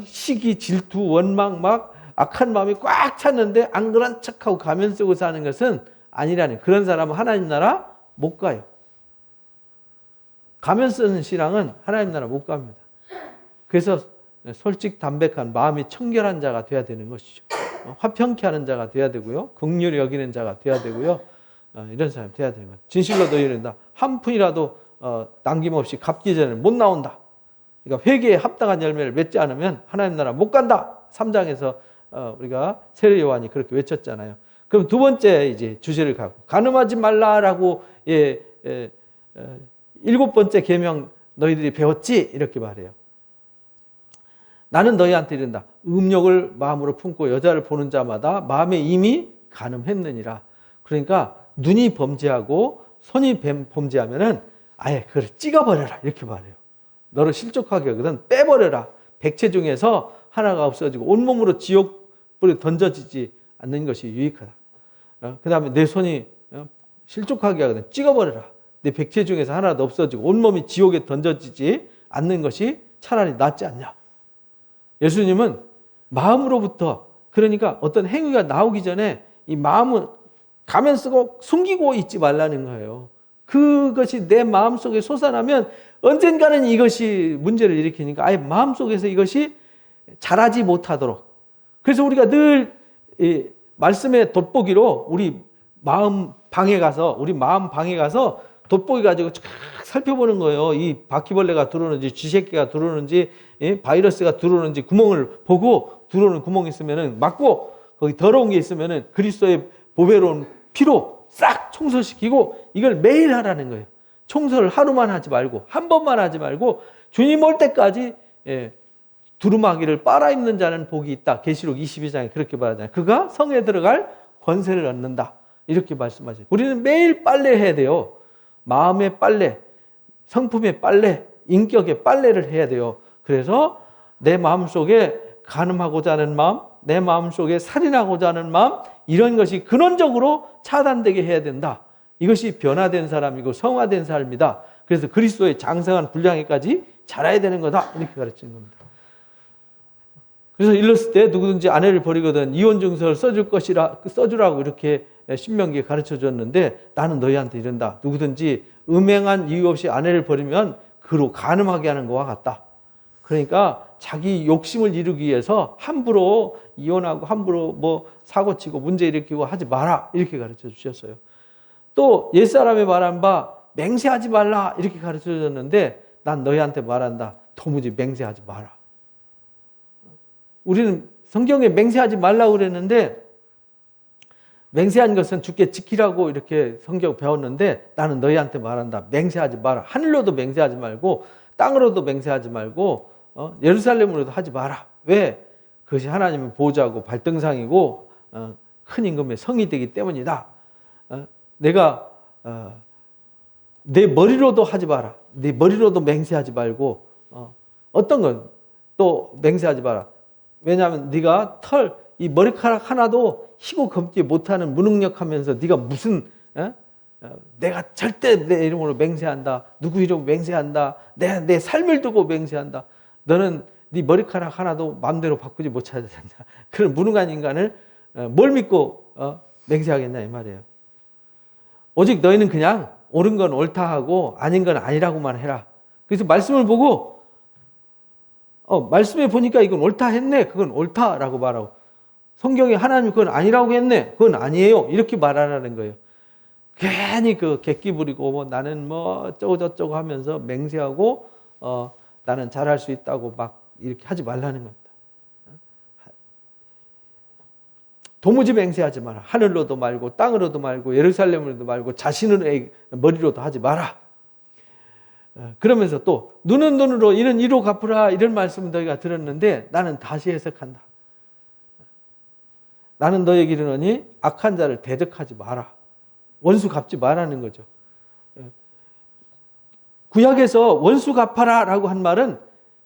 시기, 질투, 원망 막 악한 마음이 꽉 찼는데 안 그런 척하고 가면 쓰고 사는 것은 아니라는 그런 사람은 하나님 나라 못 가요. 가면 쓰는 신앙은 하나님 나라 못 갑니다. 그래서 솔직 담백한 마음이 청결한 자가 돼야 되는 것이죠. 화평케 하는 자가 돼야 되고요. 긍휼히 여기는 자가 돼야 되고요. 이런 사람이 돼야 되는 거예요. 진실로 너희는 한 푼이라도 남김없이 갚기 전에 못 나온다. 그러니까 회개에 합당한 열매를 맺지 않으면 하나님 나라 못 간다. 3장에서 우리가 세례 요한이 그렇게 외쳤잖아요. 그럼 두 번째 이제 주제를 가고 간음하지 말라라고 7번째 계명 너희들이 배웠지? 이렇게 말해요. 나는 너희한테 이른다. 음욕을 마음으로 품고 여자를 보는 자마다 마음에 이미 간음했느니라. 그러니까 눈이 범죄하고 손이 범죄하면은 아예 그걸 찍어버려라 이렇게 말해요. 너를 실족하게 하거든 빼버려라. 백체 중에서 하나가 없어지고 온몸으로 지옥불에 던져지지 않는 것이 유익하다. 그 다음에 내 손이 실족하게 하거든 찍어버려라. 내 백체 중에서 하나도 없어지고 온몸이 지옥에 던져지지 않는 것이 차라리 낫지 않냐. 예수님은 마음으로부터 그러니까 어떤 행위가 나오기 전에 이 마음은 가면 쓰고 숨기고 있지 말라는 거예요. 그것이 내 마음속에 솟아나면 언젠가는 이것이 문제를 일으키니까 아예 마음속에서 이것이 자라지 못하도록. 그래서 우리가 늘 말씀의 돋보기로 우리 마음 방에 가서 돋보기 가지고 쫙 살펴보는 거예요. 이 바퀴벌레가 들어오는지 쥐새끼가 들어오는지 바이러스가 들어오는지 구멍을 보고 들어오는 구멍이 있으면은 막고 거기 더러운 게 있으면은 그리스도의 보배로운 피로 싹 청소시키고 이걸 매일 하라는 거예요. 청소를 하루만 하지 말고 한 번만 하지 말고 주님 올 때까지 두루마기를 빨아입는 자는 복이 있다. 계시록 22장에 그렇게 말하잖아요. 그가 성에 들어갈 권세를 얻는다. 이렇게 말씀하세요. 우리는 매일 빨래해야 돼요. 마음의 빨래, 성품의 빨래, 인격의 빨래를 해야 돼요. 그래서 내 마음속에 간음하고자 하는 마음, 내 마음속에 살인하고자 하는 마음, 이런 것이 근원적으로 차단되게 해야 된다. 이것이 변화된 사람이고 성화된 삶이다. 그래서 그리스도의 장성한 분량에까지 자라야 되는 거다. 이렇게 가르치는 겁니다. 그래서 일렀을 때 누구든지 아내를 버리거든 이혼 증서를 써주라고 이렇게 신명기에 가르쳐 줬는데 나는 너희한테 이른다. 누구든지 음행한 이유 없이 아내를 버리면 그로 간음하게 하는 것과 같다. 그러니까 자기 욕심을 이루기 위해서 함부로 이혼하고 함부로 뭐 사고치고 문제 일으키고 하지 마라. 이렇게 가르쳐 주셨어요. 또 옛사람이 말한 바 맹세하지 말라. 이렇게 가르쳐 줬는데 난 너희한테 말한다. 도무지 맹세하지 마라. 우리는 성경에 맹세하지 말라고 그랬는데 맹세한 것은 주께 지키라고 이렇게 성경 배웠는데 나는 너희한테 말한다. 맹세하지 마라. 하늘로도 맹세하지 말고 땅으로도 맹세하지 말고 예루살렘으로도 하지 마라. 왜? 그것이 하나님의 보호자고 발등상이고 큰 임금의 성이 되기 때문이다. 내가 내 머리로도 하지 마라. 내 머리로도 맹세하지 말고 어떤 건 또 맹세하지 마라. 왜냐하면 네가 이 머리카락 하나도 희고 검지 못하는 무능력하면서 네가 무슨 내가 절대 내 이름으로 맹세한다. 누구 이름으로 맹세한다. 내 삶을 두고 맹세한다. 너는 네 머리카락 하나도 마음대로 바꾸지 못해야 된다. 그런 무능한 인간을 뭘 믿고 맹세하겠냐 이 말이에요. 오직 너희는 그냥 옳은 건 옳다 하고 아닌 건 아니라고만 해라. 그래서 말씀을 보고 말씀에 보니까 이건 옳다 했네. 그건 옳다라고 말하고 성경에 하나님 그건 아니라고 했네. 그건 아니에요. 이렇게 말하라는 거예요. 괜히 그 객기 부리고 나는 어쩌고 저쩌고 하면서 맹세하고 나는 잘할 수 있다고 막 이렇게 하지 말라는 겁니다. 도무지 맹세하지 마라. 하늘로도 말고 땅으로도 말고 예루살렘으로도 말고 자신의 머리로도 하지 마라. 그러면서 또 눈은 눈으로 이는 이로 갚으라 이런 말씀을 너희가 들었는데 나는 다시 해석한다. 나는 너에게 이르노니 악한 자를 대적하지 마라. 원수 갚지 말라는 거죠. 구약에서 원수 갚아라 라고 한 말은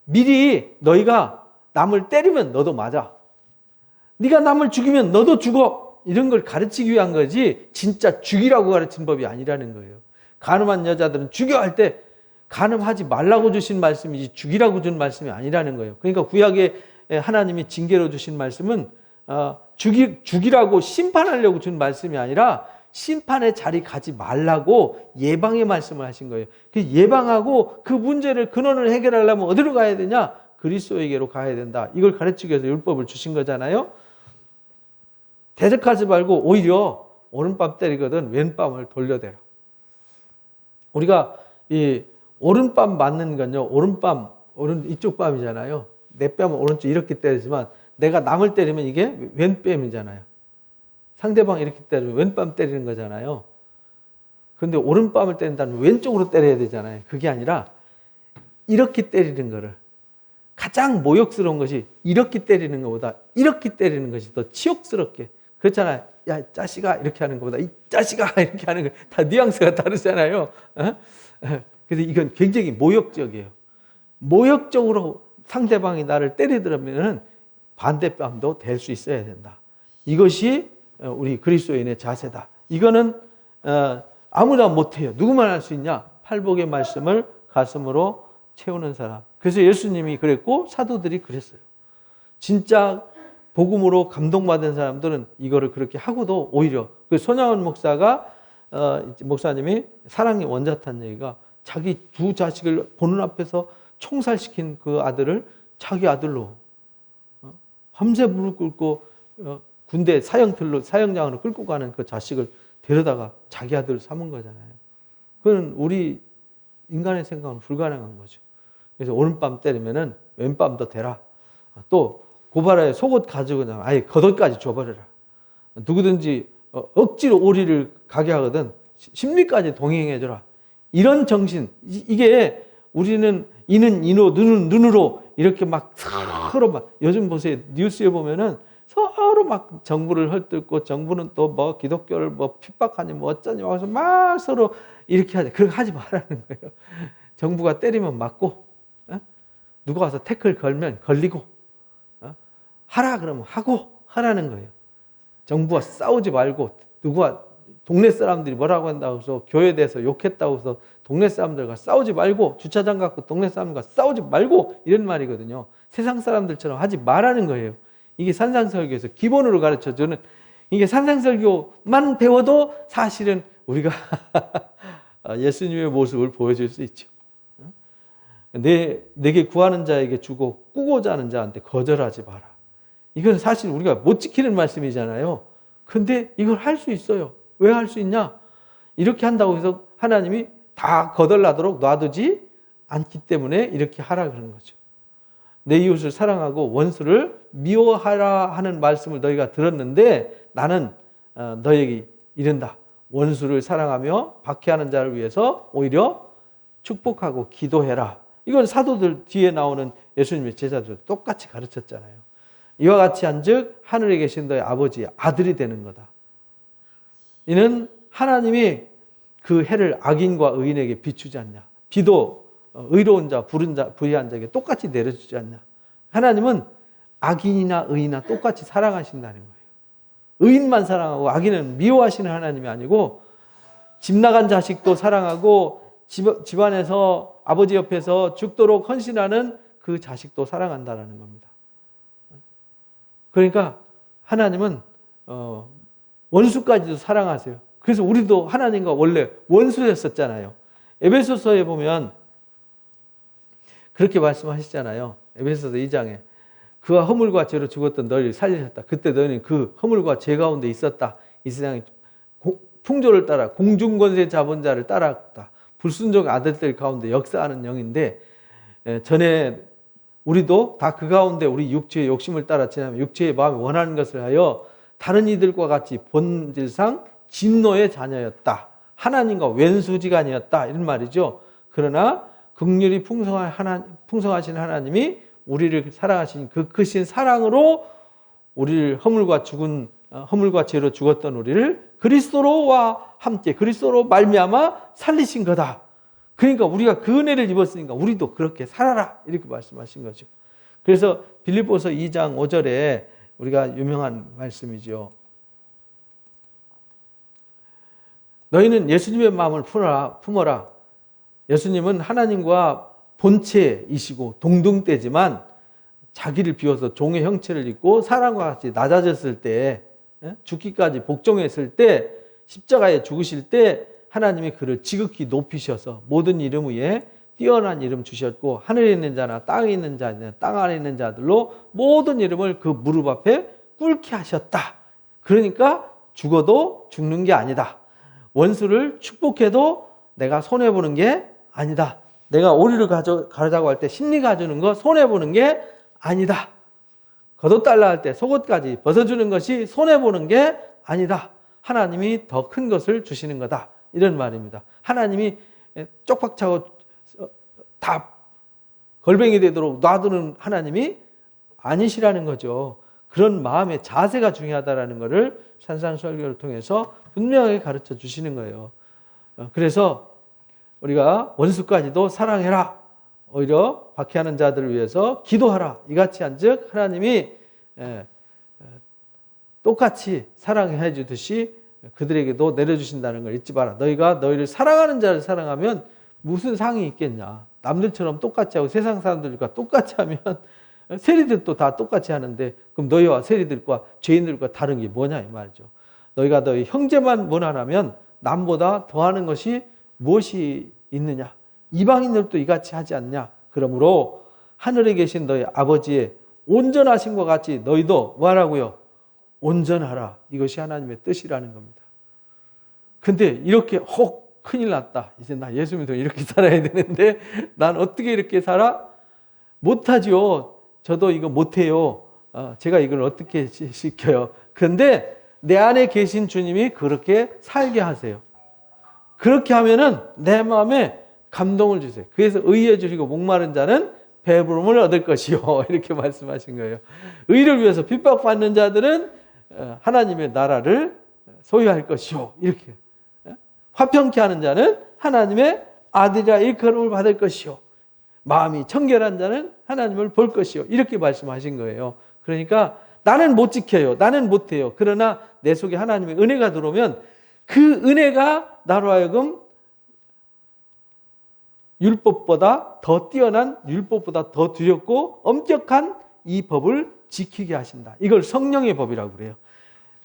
미리 너희가 남을 때리면 너도 맞아. 네가 남을 죽이면 너도 죽어. 이런 걸 가르치기 위한 거지 진짜 죽이라고 가르친 법이 아니라는 거예요. 간음한 여자들은 죽여 할 때 간음하지 말라고 주신 말씀이지 죽이라고 준 말씀이 아니라는 거예요. 그러니까 구약에 하나님이 징계로 주신 말씀은 죽이라고 심판하려고 준 말씀이 아니라 심판의 자리 가지 말라고 예방의 말씀을 하신 거예요. 예방하고 그 문제를 근원을 해결하려면 어디로 가야 되냐? 그리스도에게로 가야 된다. 이걸 가르치기 위해서 율법을 주신 거잖아요. 대적하지 말고 오히려 오른밤 때리거든 왼밤을 돌려대라. 우리가 이 오른밤 맞는 건요. 이쪽 뺨이잖아요. 내 뺨은 오른쪽 이렇게 때리지만 내가 남을 때리면 이게 왼뺨이잖아요. 상대방 이렇게 때리면 왼밤 때리는 거잖아요. 그런데 오른밤을 때린다면 왼쪽으로 때려야 되잖아요. 그게 아니라 이렇게 때리는 거를 가장 모욕스러운 것이 이렇게 때리는 것보다 이렇게 때리는 것이 더 치욕스럽게 그렇잖아요. 야 자식아 이렇게 하는 것보다 이 자식아 이렇게 하는 거 다 뉘앙스가 다르잖아요. 그래서 이건 굉장히 모욕적이에요. 모욕적으로 상대방이 나를 때리더라면 반대뺨도 될 수 있어야 된다. 이것이 우리 그리스도인의 자세다. 이거는 아무나 못해요. 누구만 할 수 있냐? 팔복의 말씀을 가슴으로 채우는 사람. 그래서 예수님이 그랬고 사도들이 그랬어요. 진짜 복음으로 감동받은 사람들은 이거를 그렇게 하고도 오히려 그 손양원 목사님이 사랑의 원자탄 얘기가 자기 두 자식을 보는 앞에서 총살시킨 그 아들을 자기 아들로 밤새 무릎 꿇고 군대 사형장으로 끌고 가는 그 자식을 데려다가 자기 아들 삼은 거잖아요. 그건 우리 인간의 생각은 불가능한 거죠. 그래서 오른밤 때리면은 왼밤도 대라. 또 고발하에 속옷 가지고 그냥 아예 겉옷까지 줘버려라. 누구든지 억지로 오리를 가게 하거든 심리까지 동행해줘라. 이런 정신, 이게 우리는 이는 이노, 눈은 눈으로 이렇게 막 서로 막 요즘 보세요. 뉴스에 보면은 서로 막 정부를 헐뜯고 정부는 또 뭐 기독교를 뭐 핍박하니 뭐 어쩌니 하면서 막 서로 이렇게 하지. 그렇게 하지 말라는 거예요. 정부가 때리면 맞고, 누가 와서 태클 걸면 걸리고, 하라 그러면 하고 하라는 거예요. 정부와 싸우지 말고 누가 동네 사람들이 뭐라고 한다고 해서 교회에 대해서 욕했다고 해서 동네 사람들과 싸우지 말고 주차장 갖고 동네 사람들과 싸우지 말고 이런 말이거든요. 세상 사람들처럼 하지 말라는 거예요. 이게 산상설교에서 기본으로 가르쳐주는 이게 산상설교만 배워도 사실은 우리가 예수님의 모습을 보여줄 수 있죠. 내게 구하는 자에게 주고 꾸고자 하는 자한테 거절하지 마라. 이건 사실 우리가 못 지키는 말씀이잖아요. 근데 이걸 할 수 있어요. 왜 할 수 있냐? 이렇게 한다고 해서 하나님이 다 거덜나도록 놔두지 않기 때문에 이렇게 하라 그러는 거죠. 내 이웃을 사랑하고 원수를 미워하라 하는 말씀을 너희가 들었는데 나는 너에게 이른다. 원수를 사랑하며 박해하는 자를 위해서 오히려 축복하고 기도해라. 이건 사도들 뒤에 나오는 예수님의 제자들 똑같이 가르쳤잖아요. 이와 같이 한즉 하늘에 계신 너의 아버지의 아들이 되는 거다. 이는 하나님이 그 해를 악인과 의인에게 비추지 않냐. 비도 의로운 자, 불의한 자에게 똑같이 내려주지 않냐. 하나님은 악인이나 의인이나 똑같이 사랑하신다는 거예요. 의인만 사랑하고 악인은 미워하시는 하나님이 아니고 집 나간 자식도 사랑하고 집안에서 아버지 옆에서 죽도록 헌신하는 그 자식도 사랑한다는 겁니다. 그러니까 하나님은 원수까지도 사랑하세요. 그래서 우리도 하나님과 원래 원수였었잖아요. 에베소서에 보면 그렇게 말씀하시잖아요. 에베소서 2장에 그와 허물과 죄로 죽었던 너희를 살리셨다. 그때 너희는 그 허물과 죄 가운데 있었다. 이 세상의 풍조를 따라 공중권세 잡은 자를 따랐다. 불순종 아들들 가운데 역사하는 영인데 전에 우리도 다 그 가운데 우리 육체의 욕심을 따라 지나면 육체의 마음이 원하는 것을 하여 다른 이들과 같이 본질상 진노의 자녀였다. 하나님과 왼수지간이었다. 이런 말이죠. 그러나 긍휼이 풍성하신 하나님이 우리를 사랑하신 그 크신 사랑으로 우리를 허물과 죄로 죽었던 우리를 그리스도로와 함께 그리스도로 말미암아 살리신 거다. 그러니까 우리가 그 은혜를 입었으니까 우리도 그렇게 살아라 이렇게 말씀하신 거죠. 그래서 빌립보서 2장 5절에 우리가 유명한 말씀이죠. 너희는 예수님의 마음을 품어라. 예수님은 하나님과 본체이시고 동등대지만 자기를 비워서 종의 형체를 입고 사람과 같이 낮아졌을 때 죽기까지 복종했을 때 십자가에 죽으실 때 하나님이 그를 지극히 높이셔서 모든 이름 위에 뛰어난 이름 주셨고 하늘에 있는 자나 땅에 있는 자나 땅 안에 있는 자들로 모든 이름을 그 무릎 앞에 꿇게 하셨다. 그러니까 죽어도 죽는 게 아니다. 원수를 축복해도 내가 손해보는 게 아니다. 내가 오리를 가자고 할 때 심리 가주는 거 손해보는 게 아니다. 겉옷달라 할 때 속옷까지 벗어주는 것이 손해보는 게 아니다. 하나님이 더 큰 것을 주시는 거다. 이런 말입니다. 하나님이 쪽박차고 다 걸뱅이 되도록 놔두는 하나님이 아니시라는 거죠. 그런 마음의 자세가 중요하다는 것을 산상설교를 통해서 분명하게 가르쳐 주시는 거예요. 그래서 우리가 원수까지도 사랑해라. 오히려 박해하는 자들을 위해서 기도하라. 이같이 한즉 하나님이 똑같이 사랑해 주듯이 그들에게도 내려주신다는 걸 잊지 마라. 너희가 너희를 사랑하는 자를 사랑하면 무슨 상이 있겠냐. 남들처럼 똑같이 하고 세상 사람들과 똑같이 하면 세리들도 다 똑같이 하는데 그럼 너희와 세리들과 죄인들과 다른 게 뭐냐 이 말이죠. 너희가 너희 형제만 원하면 남보다 더하는 것이 무엇이 있느냐. 이방인들도 이같이 하지 않냐. 그러므로 하늘에 계신 너희 아버지의 온전하심과 같이 너희도 뭐하라고요? 온전하라. 이것이 하나님의 뜻이라는 겁니다. 근데 이렇게 큰일 났다. 이제 나 예수 믿으면 이렇게 살아야 되는데 난 어떻게 이렇게 살아? 못하죠. 저도 이거 못해요. 제가 이걸 어떻게 시켜요? 그런데 내 안에 계신 주님이 그렇게 살게 하세요. 그렇게 하면은 내 마음에 감동을 주세요. 그래서 의에 주시고 목마른 자는 배부름을 얻을 것이요. 이렇게 말씀하신 거예요. 의를 위해서 핍박받는 자들은 하나님의 나라를 소유할 것이요. 이렇게. 화평케 하는 자는 하나님의 아들이라 일컬음을 받을 것이요. 마음이 청결한 자는 하나님을 볼 것이요. 이렇게 말씀하신 거예요. 그러니까 나는 못 지켜요. 나는 못해요. 그러나 내 속에 하나님의 은혜가 들어오면 그 은혜가 나로 하여금 율법보다 더 뛰어난, 율법보다 더 두렵고 엄격한 이 법을 지키게 하신다. 이걸 성령의 법이라고 그래요.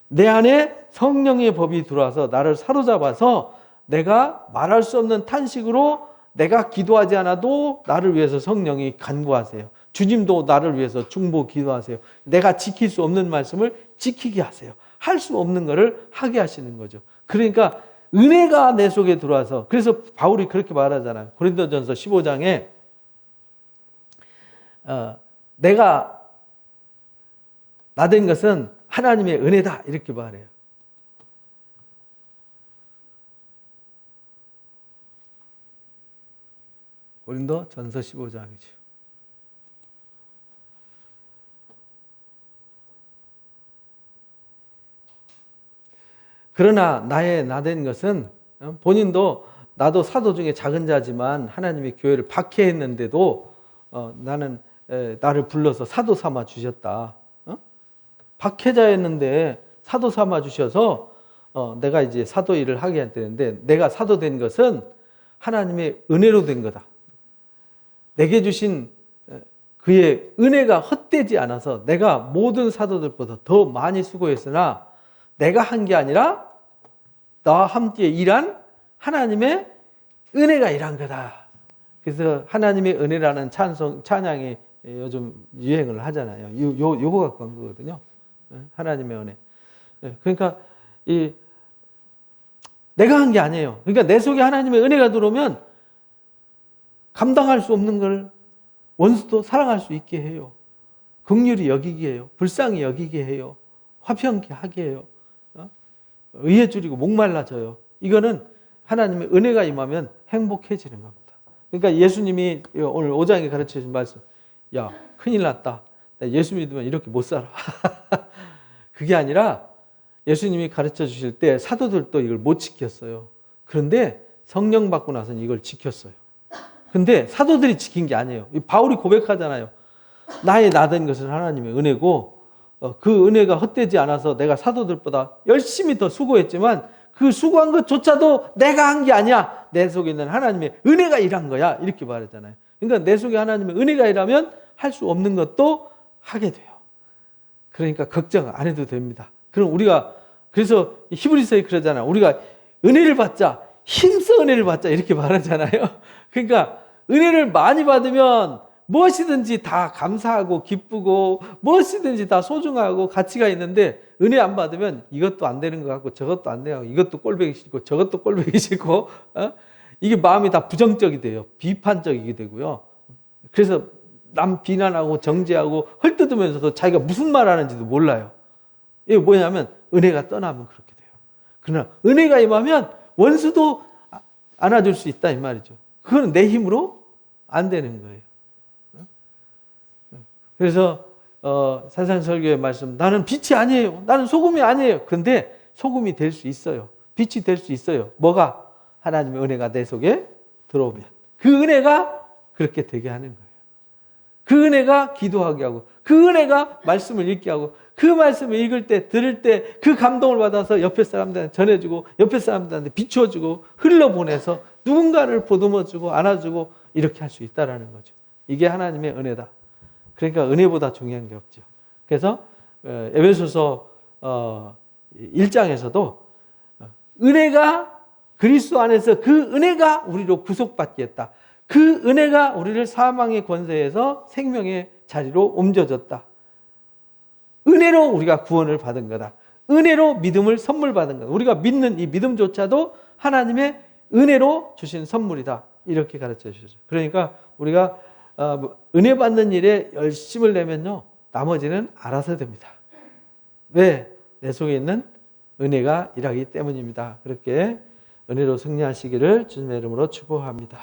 내 안에 성령의 법이 들어와서 나를 사로잡아서 내가 말할 수 없는 탄식으로 내가 기도하지 않아도 나를 위해서 성령이 간구하세요. 주님도 나를 위해서 중보 기도하세요. 내가 지킬 수 없는 말씀을 지키게 하세요. 할 수 없는 것을 하게 하시는 거죠. 그러니까 은혜가 내 속에 들어와서, 그래서 바울이 그렇게 말하잖아요. 고린도전서 15장에 내가 나 된 것은 하나님의 은혜다 이렇게 말해요. 고린도전서 15장이죠. 그러나 나의 나된 것은 본인도 나도 사도 중에 작은 자지만 하나님의 교회를 박해했는데도 나는 나를 불러서 사도 삼아 주셨다. 박해자였는데 사도 삼아 주셔서 내가 이제 사도 일을 하게 되는데 내가 사도 된 것은 하나님의 은혜로 된 거다. 내게 주신 그의 은혜가 헛되지 않아서 내가 모든 사도들보다 더 많이 수고했으나 내가 한 게 아니라 나와 함께 일한 하나님의 은혜가 일한 거다. 그래서 하나님의 은혜라는 찬양이 요즘 유행을 하잖아요. 요거 갖고 한 거거든요. 하나님의 은혜. 그러니까 내가 한 게 아니에요. 그러니까 내 속에 하나님의 은혜가 들어오면 감당할 수 없는 걸 원수도 사랑할 수 있게 해요. 긍휼히 여기게 해요. 불쌍히 여기게 해요. 화평케 하게 해요. 의에 줄이고 목말라져요. 이거는 하나님의 은혜가 임하면 행복해지는 겁니다. 그러니까 예수님이 오늘 5장에 가르쳐 주신 말씀, 야 큰일 났다. 나 예수 믿으면 이렇게 못 살아. 그게 아니라 예수님이 가르쳐 주실 때 사도들도 이걸 못 지켰어요. 그런데 성령 받고 나서는 이걸 지켰어요. 근데 사도들이 지킨 게 아니에요. 바울이 고백하잖아요. 나의 나된 것은 하나님의 은혜고 그 은혜가 헛되지 않아서 내가 사도들보다 열심히 더 수고했지만 그 수고한 것조차도 내가 한 게 아니야. 내 속에 있는 하나님의 은혜가 일한 거야. 이렇게 말했잖아요. 그러니까 내 속에 하나님의 은혜가 일하면 할 수 없는 것도 하게 돼요. 그러니까 걱정 안 해도 됩니다. 그럼 우리가 그래서 히브리서에 그러잖아요. 우리가 은혜를 받자, 힘써 은혜를 받자 이렇게 말하잖아요. 그러니까 은혜를 많이 받으면 무엇이든지 다 감사하고 기쁘고 무엇이든지 다 소중하고 가치가 있는데 은혜 안 받으면 이것도 안 되는 것 같고 저것도 안 되고 이것도 꼴보기 싫고 저것도 꼴보기 싫고 이게 마음이 다 부정적이 돼요. 비판적이게 되고요. 그래서 남 비난하고 정죄하고 헐뜯으면서도 자기가 무슨 말 하는지도 몰라요. 이게 뭐냐면 은혜가 떠나면 그렇게 돼요. 그러나 은혜가 임하면 원수도 안아줄 수 있다 이 말이죠. 그건 내 힘으로 안 되는 거예요. 그래서 산상설교의 말씀, 나는 빛이 아니에요. 나는 소금이 아니에요. 그런데 소금이 될 수 있어요. 빛이 될 수 있어요. 뭐가? 하나님의 은혜가 내 속에 들어오면 그 은혜가 그렇게 되게 하는 거예요. 그 은혜가 기도하게 하고 그 은혜가 말씀을 읽게 하고 그 말씀을 읽을 때 들을 때 그 감동을 받아서 옆에 사람들한테 전해주고 옆에 사람들한테 비춰주고 흘러보내서 누군가를 보듬어주고 안아주고 이렇게 할 수 있다는 거죠. 이게 하나님의 은혜다. 그러니까 은혜보다 중요한 게 없죠. 그래서 에베소서 1장에서도 은혜가 그리스도 안에서 그 은혜가 우리로 구속받게 했다. 그 은혜가 우리를 사망의 권세에서 생명의 자리로 옮겨줬다. 은혜로 우리가 구원을 받은 거다. 은혜로 믿음을 선물 받은 거다. 우리가 믿는 이 믿음조차도 하나님의 은혜로 주신 선물이다. 이렇게 가르쳐 주셨어요. 그러니까 우리가 은혜 받는 일에 열심을 내면요, 나머지는 알아서 됩니다. 왜? 내 속에 있는 은혜가 일하기 때문입니다. 그렇게 은혜로 승리하시기를 주님의 이름으로 축복합니다.